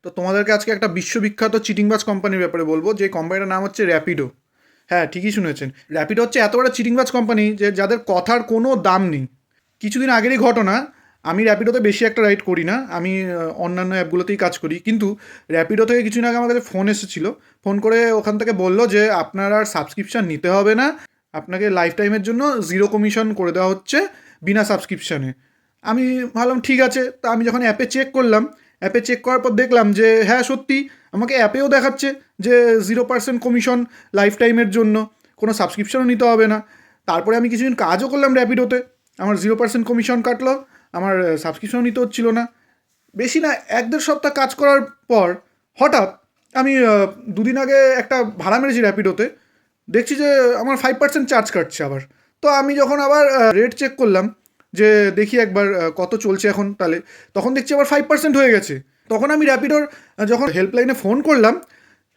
তো তোমাদেরকে আজকে একটা বিশ্ববিখ্যাত চিটিংবাজ কোম্পানির ব্যাপারে বলবো, যে কোম্পানিটার নাম হচ্ছে র্যাপিডো। হ্যাঁ, ঠিকই শুনেছেন, র্যাপিডো হচ্ছে এত বড় চিটিংবাজ কোম্পানি যে যাদের কথার কোনো দাম নেই। কিছুদিন আগেরই ঘটনা, আমি র্যাপিডোতে বেশি একটা রাইড করি না, আমি অন্যান্য অ্যাপগুলোতেই কাজ করি, কিন্তু র্যাপিডো থেকে কিছুদিন আগে আমার কাছে ফোন এসেছিলো। ফোন করে ওখান থেকে বললো যে আপনার আর সাবস্ক্রিপশান নিতে হবে না, আপনাকে লাইফ টাইমের জন্য জিরো কমিশন করে দেওয়া হচ্ছে বিনা সাবস্ক্রিপশানে। আমি ভাবলাম ঠিক আছে, তা আমি যখন অ্যাপে চেক করলাম, অ্যাপে চেক করার পর দেখলাম যে হ্যাঁ সত্যি, আমাকে অ্যাপেও দেখাচ্ছে যে 0% কমিশন লাইফ টাইমের জন্য, কোনো সাবস্ক্রিপশনও নিতে হবে না। তারপরে আমি কিছুদিন কাজও করলাম র্যাপিডোতে, আমার 0% কমিশন কাটলো, আমার সাবস্ক্রিপশনও নিতে হচ্ছিলো না। বেশি না, 1-1.5 সপ্তাহ কাজ করার পর হঠাৎ আমি দুদিন আগে একটা ভাড়া মেরেছি র্যাপিডোতে, দেখছি যে আমার 5% চার্জ কাটছে আবার। তো আমি যখন আবার রেট চেক করলাম, যে দেখি একবার কত চলছে এখন, তাহলে তখন দেখছি আবার 5% হয়ে গেছে। তখন আমি র্যাপিডোর যখন হেল্পলাইনে ফোন করলাম,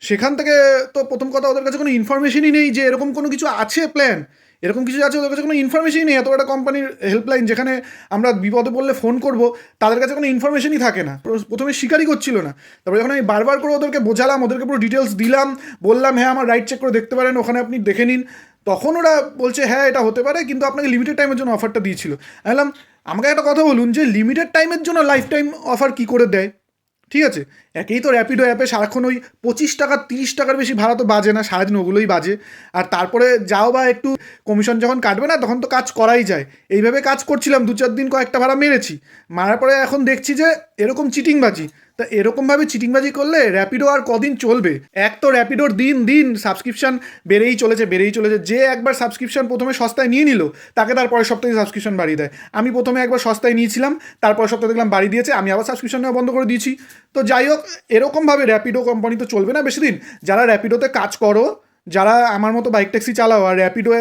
সেখান থেকে তো প্রথম কথা, ওদের কাছে কোনো ইনফরমেশনই নেই যে এরকম কোনো কিছু আছে প্ল্যান, এরকম কিছু আছে, ওদের কাছে কোনো ইনফরমেশনই নেই। এত একটা কোম্পানির হেল্পলাইন, যেখানে আমরা বিপদে পড়লে ফোন করব, তাদের কাছে কোনো ইনফরমেশনই থাকে না। প্রথমে স্বীকারই করছিল না। তারপরে যখন আমি বারবার করে ওদেরকে বোঝালাম, ওদেরকে পুরো ডিটেলস দিলাম, বললাম হ্যাঁ আমার রাইট চেক করে দেখতে পারেন, ওখানে আপনি দেখে নিন, তখন ওরা বলছে হ্যাঁ এটা হতে পারে, কিন্তু আপনাকে লিমিটেড টাইমের জন্য অফারটা দিয়েছিল। আমি বললাম আমাকে একটা কথা বলুন, যে লিমিটেড টাইমের জন্য লাইফ টাইম অফার কী করে দেয়? ঠিক আছে, একেই তো র্যাপিডো অ্যাপে সারাক্ষণ ওই 25 টাকা 30 টাকার বেশি ভাড়া তো বাজে না, সারাদিন ওগুলোই বাজে। আর তারপরে যাও বা একটু কমিশন যখন কাটবে না, তখন তো কাজ করাই যায়। এইভাবে কাজ করছিলাম 2-4 দিন, কয়েকটা ভাড়া মেরেছি। মারার পরে এখন দেখছি যে এরকম চিটিংবাজি। তা এরকমভাবে চিটিংবাজি করলে র্যাপিডো আর কদিন চলবে? এক তো র্যাপিডোর দিন দিন সাবস্ক্রিপশান বেড়েই চলেছে, বেড়েই চলেছে। যে একবার সাবস্ক্রিপশান প্রথমে সস্তায় নিয়ে নিল, তাকে তার পরের সপ্তাহে সাবস্ক্রিপশান বাড়িয়ে দেয়। আমি প্রথমে একবার সস্তায় নিয়েছিলাম, তারপর সপ্তাহে দেখলাম বাড়িয়ে দিয়েছে, আমি আবার সাবস্ক্রিপশান নেওয়া বন্ধ করে দিয়েছি। তো যাই হোক, এরকমভাবে র্যাপিডো কোম্পানি তো চলবে না বেশি দিন। যারা র্যাপিডোতে কাজ করো, যারা আমার মতো বাইক ট্যাক্সি চালাও আর র্যাপিডো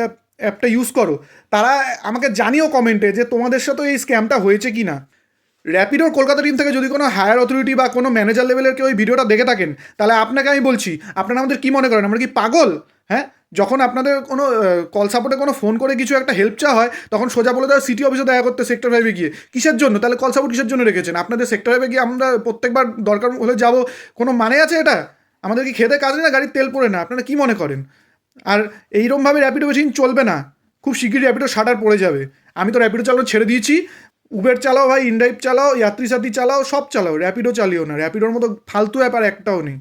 অ্যাপটা ইউজ করো, তারা আমাকে জানিও কমেন্টে যে তোমাদের সাথে এই স্ক্যামটা হয়েছে কি না। র্যাপিডোর কলকাতা টিম থেকে যদি কোনো হায়ার অথরিটি বা কোনো ম্যানেজার লেভেলের কেউ ওই ভিডিওটা দেখে থাকেন, তাহলে আপনাকে আমি বলছি, আপনারা আমাদের কী মনে করেন, আমরা কি পাগল? হ্যাঁ, যখন আপনাদের কোনো কল সাপোর্টে কোনো ফোন করে কিছু একটা হেল্প চাওয়া হয়, তখন সোজা বলে দেওয়া সিটি অফিসে দেখা করতে সেক্টর 5-এ গিয়ে। কিসের জন্য তাহলে কল সাপোর্ট কিসের জন্য রেখেছেন? আপনাদের সেক্টর 5-এ গিয়ে আমরা প্রত্যেকবার দরকার হলে যাব, কোনো মানে আছে এটা? আমাদের কি খেতে কাজ নেই না, গাড়ির তেল পড়ে না? আপনারা কী মনে করেন? আর এইরকমভাবে র্যাপিডো বেশি দিন চলবে না, খুব শিগগিরই র্যাপিডো শাটার পড়ে যাবে। আমি তো র্যাপিডো চালানো ছেড়ে দিয়েছি। উবের চালাও ভাই, ইনড্রাইভ চালাও, যাত্রী সাথী চালাও, সব চালাও, র্যাপিডো চালিও না। র্যাপিডোর মতো ফালতু অ্যাপ আর একটাও নেই।